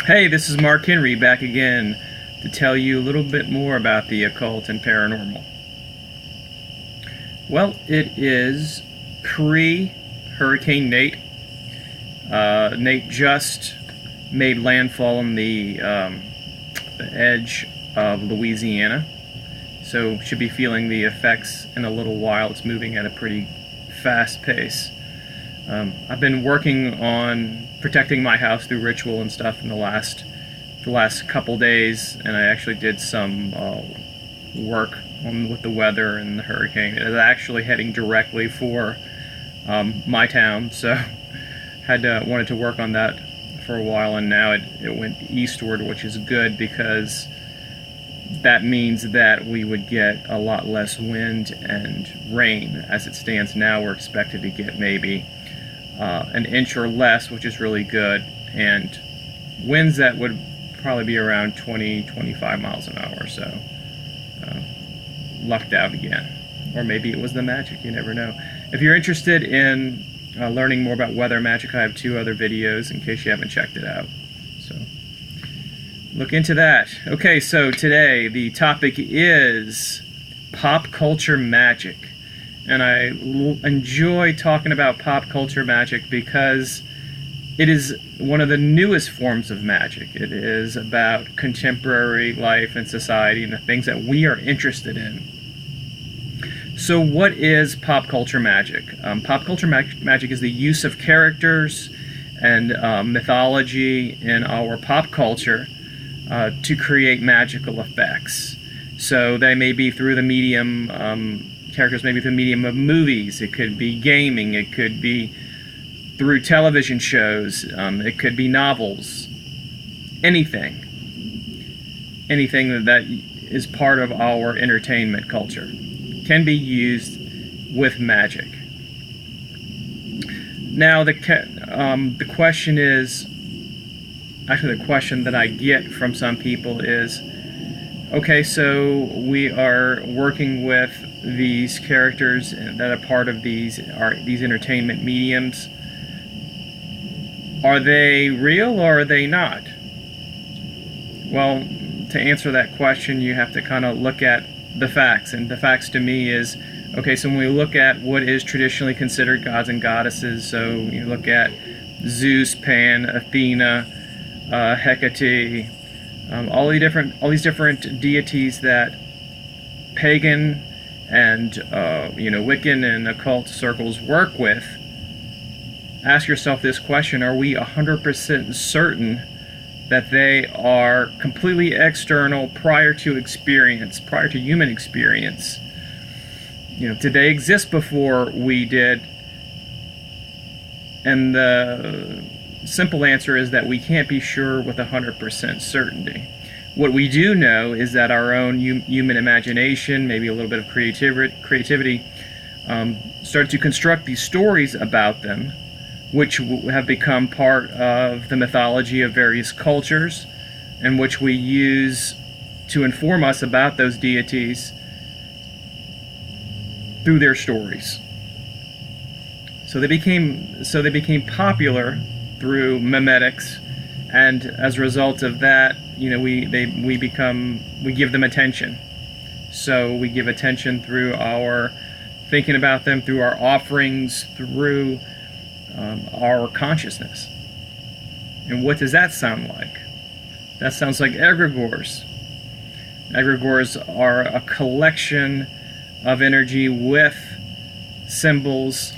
Hey, this is Mark Henry back again to tell you a little bit more about the occult and paranormal. Well, it is pre-Hurricane Nate. Nate just made landfall on the edge of Louisiana, so should be feeling the effects in a little while. It's moving at a pretty fast pace. I've been working on protecting my house through ritual and stuff in the last couple days, and I actually did some work with the weather and the hurricane. It is actually heading directly for my town, so wanted to work on that for a while, and now it went eastward, which is good because that means that we would get a lot less wind and rain. As it stands now, we're expected to get maybe an inch or less, which is really good, and winds that would probably be around 20-25 miles an hour. So lucked out again, or maybe it was the magic, you never know. If you're interested in learning more about weather magic, I have 2 other videos in case you haven't checked it out, so look into that. Okay, so today the topic is pop culture magic. And I enjoy talking about pop culture magic because it is one of the newest forms of magic. It is about contemporary life and society and the things that we are interested in. So what is pop culture magic? Pop culture magic is the use of characters and mythology in our pop culture to create magical effects. So they may be through the medium characters maybe through the medium of movies, it could be gaming, it could be through television shows, it could be novels, anything that is part of our entertainment culture can be used with magic. Now the question is, actually the question that I get from some people is, okay, so we are working with these characters that are part of these entertainment mediums. Are they real or are they not? Well, to answer that question, you have to kind of look at the facts, and the facts to me is, okay, so when we look at what is traditionally considered gods and goddesses, so you look at Zeus, Pan, Athena, Hecate, all these different deities that pagan and Wiccan and occult circles work with. Ask yourself this question: are we 100% certain that they are completely external prior to human experience? Did they exist before we did? And the simple answer is that we can't be sure with 100% certainty. What we do know is that our own human imagination, maybe a little bit of creativity, started to construct these stories about them, which have become part of the mythology of various cultures, and which we use to inform us about those deities through their stories. So they became popular through memetics, and as a result of that, we give them attention. So we give attention through our thinking about them, through our offerings, through our consciousness. And what does that sound like? That sounds like egregores. Egregores are a collection of energy with symbols,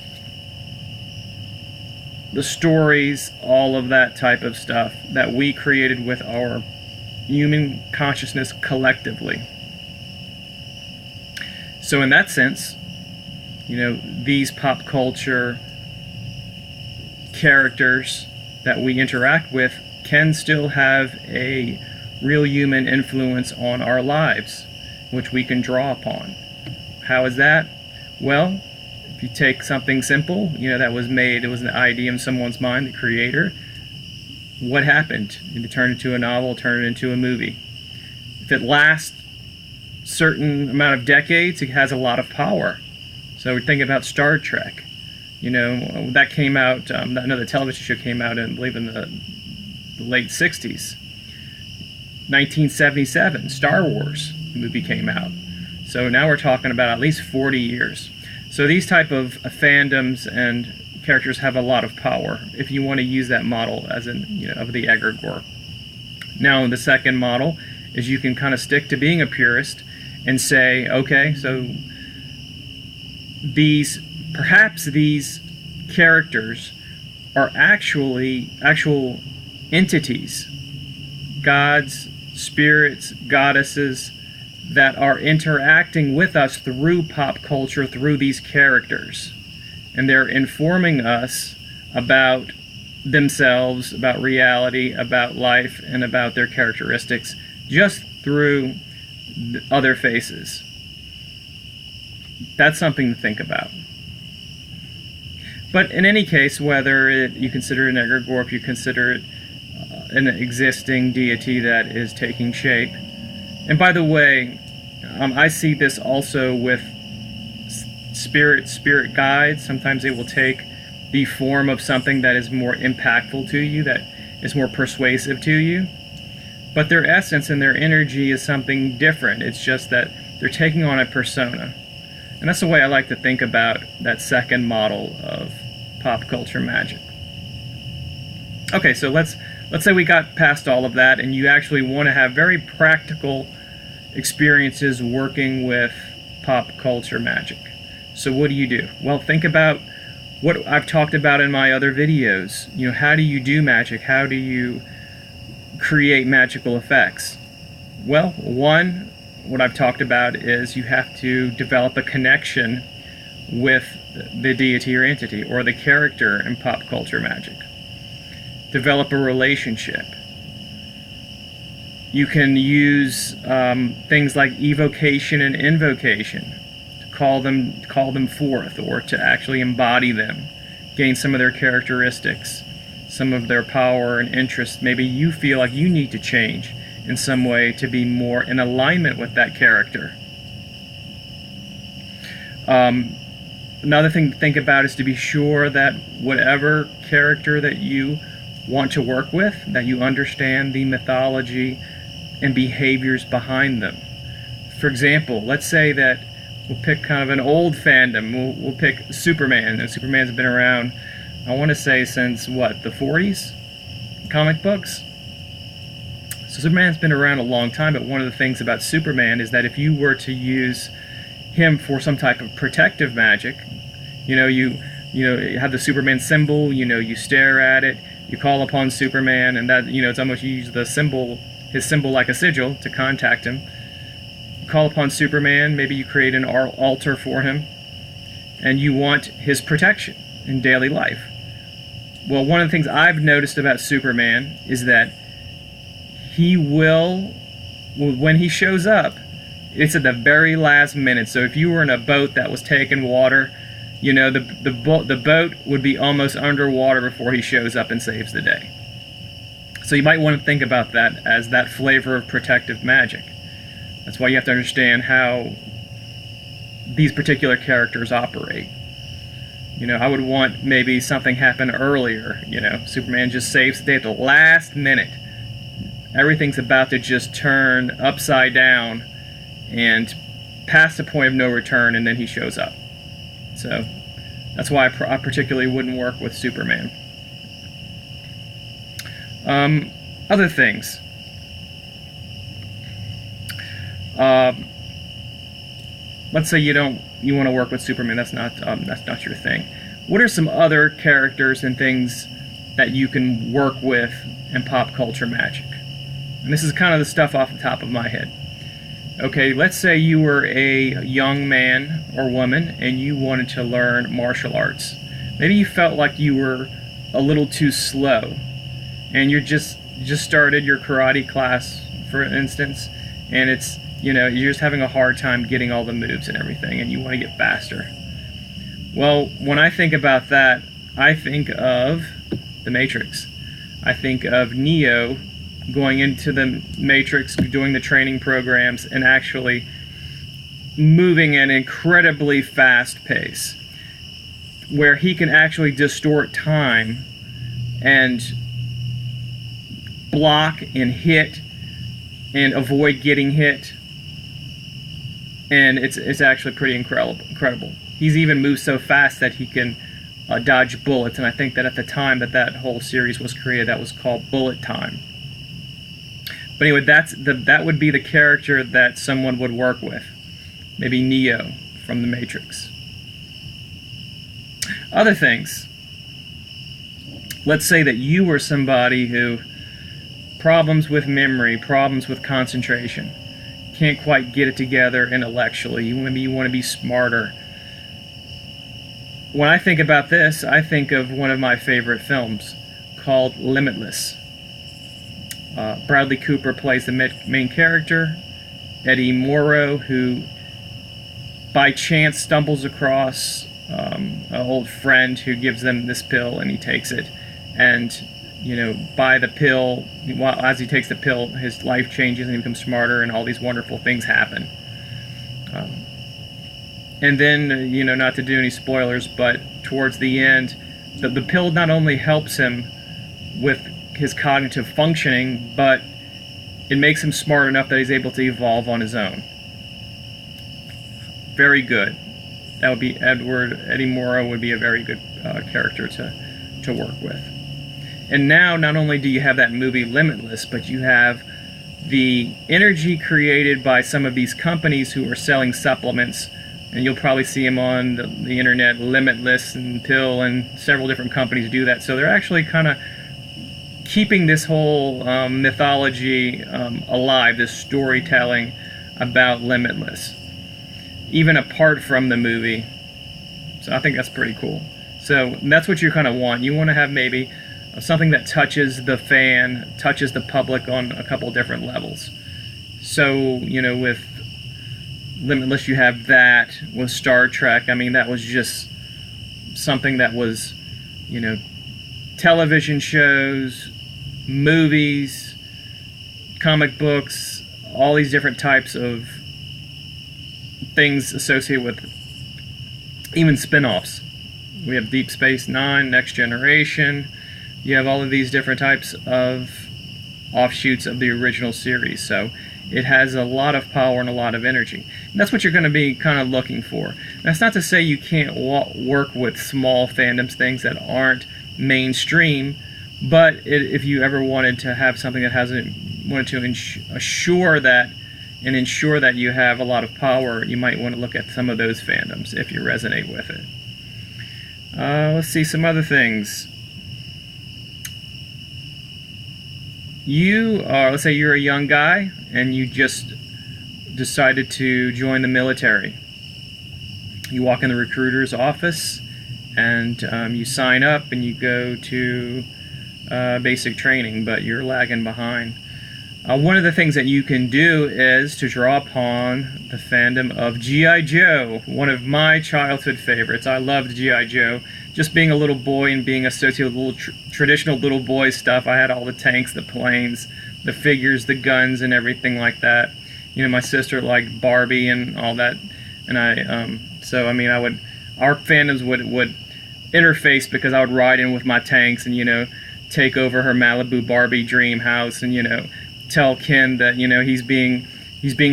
the stories, all of that type of stuff that we created with our human consciousness collectively. So in that sense, these pop culture characters that we interact with can still have a real human influence on our lives, which we can draw upon. How is that? Well, if you take something simple, that was made, it was an idea in someone's mind, the creator. What happened? It turned into a novel, turned it into a movie. If it lasts a certain amount of decades, it has a lot of power. So we think about Star Trek. That came out, another television show came out, I believe in the the late 60s. 1977, Star Wars movie came out. So now we're talking about at least 40 years. So these type of fandoms and characters have a lot of power if you want to use that model as an, of the egregore. Now the second model is you can kind of stick to being a purist and say, okay, so perhaps these characters are actual entities, gods, spirits, goddesses, that are interacting with us through pop culture, through these characters. And they're informing us about themselves, about reality, about life, and about their characteristics just through other faces. That's something to think about. But in any case, whether you consider it an egregore, if you consider it an existing deity that is taking shape. And by the way, I see this also with spirit guides. Sometimes they will take the form of something that is more impactful to you, that is more persuasive to you. But their essence and their energy is something different. It's just that they're taking on a persona. And that's the way I like to think about that second model of pop culture magic. Okay, so let's say we got past all of that and you actually want to have very practical experiences working with pop culture magic. So what do? Well, think about what I've talked about in my other videos. How do you do magic? How do you create magical effects? Well, one, what I've talked about is you have to develop a connection with the deity or entity or the character in pop culture magic. Develop a relationship. You can use things like evocation and invocation to call them forth, or to actually embody them, gain some of their characteristics, some of their power and interest. Maybe you feel like you need to change in some way to be more in alignment with that character. Another thing to think about is to be sure that whatever character that you want to work with, that you understand the mythology and behaviors behind them. For example, let's say that we'll pick kind of an old fandom. We'll pick Superman, and Superman's been around, I want to say, since what, the 40s? Comic books? So Superman's been around a long time, but one of the things about Superman is that if you were to use him for some type of protective magic, you have the Superman symbol, you stare at it, you call upon Superman, and that, it's almost, you use the symbol, his symbol like a sigil to contact him. You call upon Superman, maybe you create an altar for him, and you want his protection in daily life. Well, one of the things I've noticed about Superman is that he will, when he shows up, it's at the very last minute. So if you were in a boat that was taking water, the boat would be almost underwater before he shows up and saves the day. So you might want to think about that as that flavor of protective magic. That's why you have to understand how these particular characters operate. I would want maybe something happen earlier. Superman just saves the day at the last minute. Everything's about to just turn upside down and past the point of no return, and then he shows up. So that's why I particularly wouldn't work with Superman. Other things. Let's say you want to work with Superman. That's not your thing. What are some other characters and things that you can work with in pop culture magic? And this is kind of the stuff off the top of my head. Okay, let's say you were a young man or woman and you wanted to learn martial arts. Maybe you felt like you were a little too slow, and you just started your karate class, for instance, and it's, you're just having a hard time getting all the moves and everything, and you want to get faster. Well, when I think about that, I think of the Matrix. I think of Neo going into the Matrix, doing the training programs, and actually moving at an incredibly fast pace, where he can actually distort time and block and hit and avoid getting hit, and it's actually pretty incredible. He's even moved so fast that he can dodge bullets, and I think that at the time that whole series was created, that was called Bullet Time. But anyway, that would be the character that someone would work with. Maybe Neo from The Matrix. Other things. Let's say that you were somebody who problems with memory, problems with concentration, can't quite get it together intellectually. You want to be smarter. When I think about this, I think of one of my favorite films called Limitless. Bradley Cooper plays the main character, Eddie Morrow, who by chance stumbles across an old friend who gives them this pill, and he takes it. And, by the pill, as he takes the pill, his life changes and he becomes smarter, and all these wonderful things happen. And then, not to do any spoilers, but towards the end, the pill not only helps him with his cognitive functioning, but it makes him smart enough that he's able to evolve on his own. Very good. That would be Eddie Morrow would be a very good character to work with. And now, not only do you have that movie Limitless, but you have the energy created by some of these companies who are selling supplements, and you'll probably see them on the internet, Limitless and Pill, and several different companies do that. So they're actually kind of keeping this whole mythology alive, this storytelling about Limitless, even apart from the movie. So I think that's pretty cool. So that's what you kind of want. You want to have maybe something that touches the fan, touches the public on a couple different levels. So, with Limitless, you have that. With Star Trek, I mean, that was just something that was, television shows, movies, comic books, all these different types of things associated with even spin-offs. We have Deep Space Nine, Next Generation. You have all of these different types of offshoots of the original series. So it has a lot of power and a lot of energy. And that's what you're going to be kind of looking for. That's not to say you can't work with small fandoms, things that aren't mainstream, but if you ever wanted to have something that wanted to ensure that you have a lot of power, you might want to look at some of those fandoms if you resonate with it. Let's see some other things. Let's say you're a young guy and you just decided to join the military. You walk in the recruiter's office and you sign up and you go to basic training, but you're lagging behind. One of the things that you can do is to draw upon the fandom of G.I. Joe, one of my childhood favorites. I loved G.I. Joe. Just being a little boy and being associated with little traditional little boy stuff. I had all the tanks, the planes, the figures, the guns, and everything like that. My sister liked Barbie and all that, and our fandoms would interface because I would ride in with my tanks and take over her Malibu Barbie dream house and tell Ken that he's being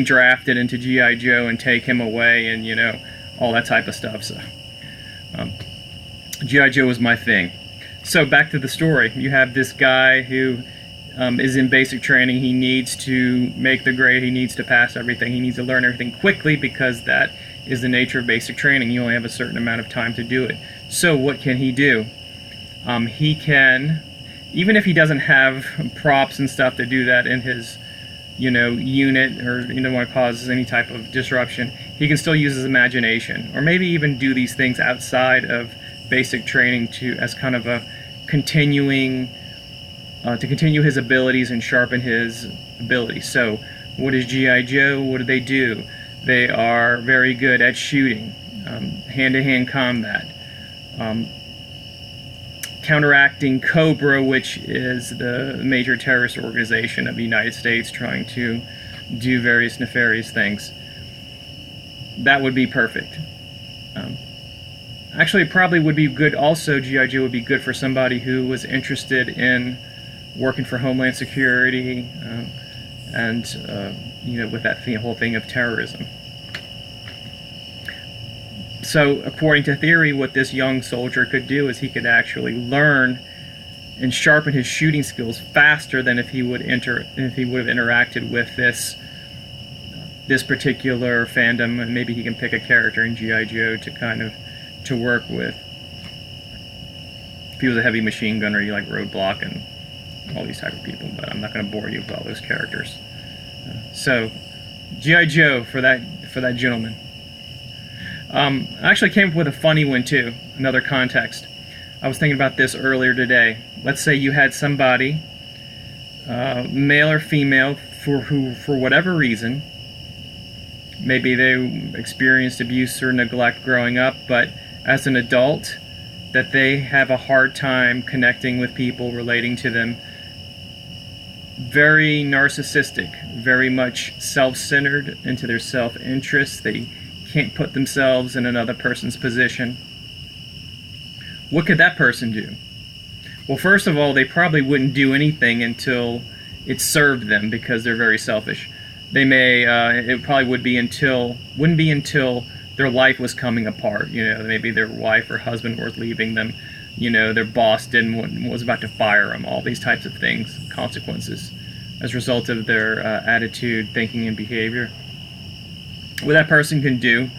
drafted into G.I. Joe and take him away and all that type of stuff. So G.I. Joe was my thing. So back to the story. You have this guy who is in basic training. He needs to make the grade. He needs to pass everything. He needs to learn everything quickly because that is the nature of basic training. You only have a certain amount of time to do it. So what can he do? He can, even if he doesn't have props and stuff to do that in his unit, or don't want to cause any type of disruption, he can still use his imagination, or maybe even do these things outside of basic training as kind of a continuing to continue his abilities and sharpen his abilities. So what is G.I. Joe? What do? They are very good at shooting, hand-to-hand combat, counteracting Cobra, which is the major terrorist organization of the United States trying to do various nefarious things. That would be perfect. Actually, it probably would be good also, G.I. Joe would be good for somebody who was interested in working for Homeland Security, and with that whole thing of terrorism. So according to theory, what this young soldier could do is he could actually learn and sharpen his shooting skills faster than if he would have interacted with this particular fandom, and maybe he can pick a character in G.I. Joe to work with. If he was a heavy machine gunner, you like Roadblock and all these type of people, but I'm not going to bore you with all those characters. So G.I. Joe for that gentleman. I actually came up with a funny one too, another context. I was thinking about this earlier today. Let's say you had somebody, male or female, for whatever reason, maybe they experienced abuse or neglect growing up, but as an adult, that they have a hard time connecting with people, relating to them. Very narcissistic, very much self-centered, into their self-interest. They can't put themselves in another person's position. What could that person do? Well, first of all, they probably wouldn't do anything until it served them, because they're very selfish. They may, it probably wouldn't be until their life was coming apart. Maybe their wife or husband was leaving them. Their boss was about to fire them. All these types of things, consequences, as a result of their attitude, thinking, and behavior. What that person can do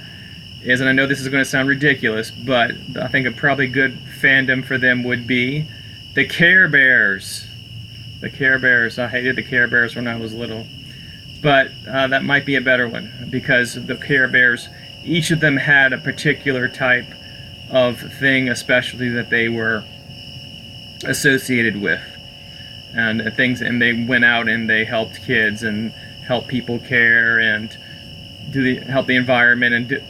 is, and I know this is going to sound ridiculous, but I think a probably good fandom for them would be the Care Bears. The Care Bears. I hated the Care Bears when I was little. But that might be a better one, because the Care Bears, each of them had a particular type of thing, especially that they were associated with. And they went out and they helped kids and helped people care and help the environment, and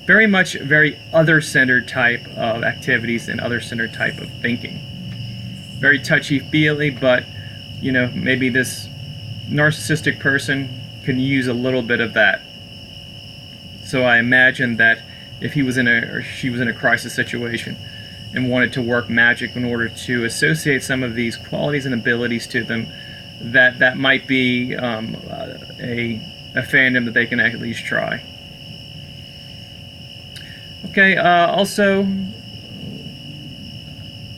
very other-centered type of activities and other-centered type of thinking. Very touchy-feely, but maybe this narcissistic person can use a little bit of that. So I imagine that if he was or she was in a crisis situation and wanted to work magic in order to associate some of these qualities and abilities to them, that might be a fandom that they can at least try. Okay, also,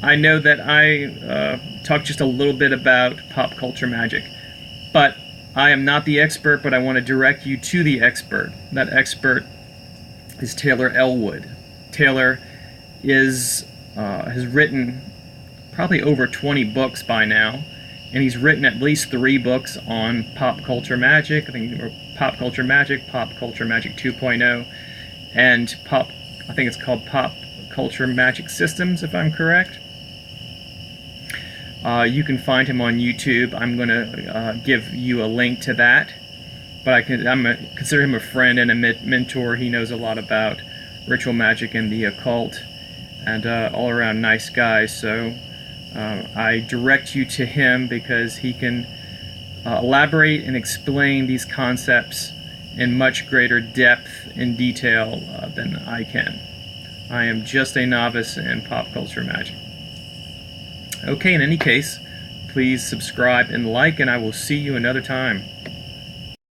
I know that I talked just a little bit about pop culture magic, but I am not the expert, but I want to direct you to the expert. That expert is Taylor Elwood. Taylor has written probably over 20 books by now, and he's written at least 3 books on pop culture magic. I think Pop Culture Magic, Pop Culture Magic 2.0, and I think it's called Pop Culture Magic Systems, if I'm correct. You can find him on YouTube. I'm going to give you a link to that. But I consider him a friend and a mentor. He knows a lot about ritual magic and the occult, and all around nice guy. So I direct you to him, because he can elaborate and explain these concepts in much greater depth and detail than I can. I am just a novice in pop culture magic. Okay, in any case, please subscribe and like, and I will see you another time.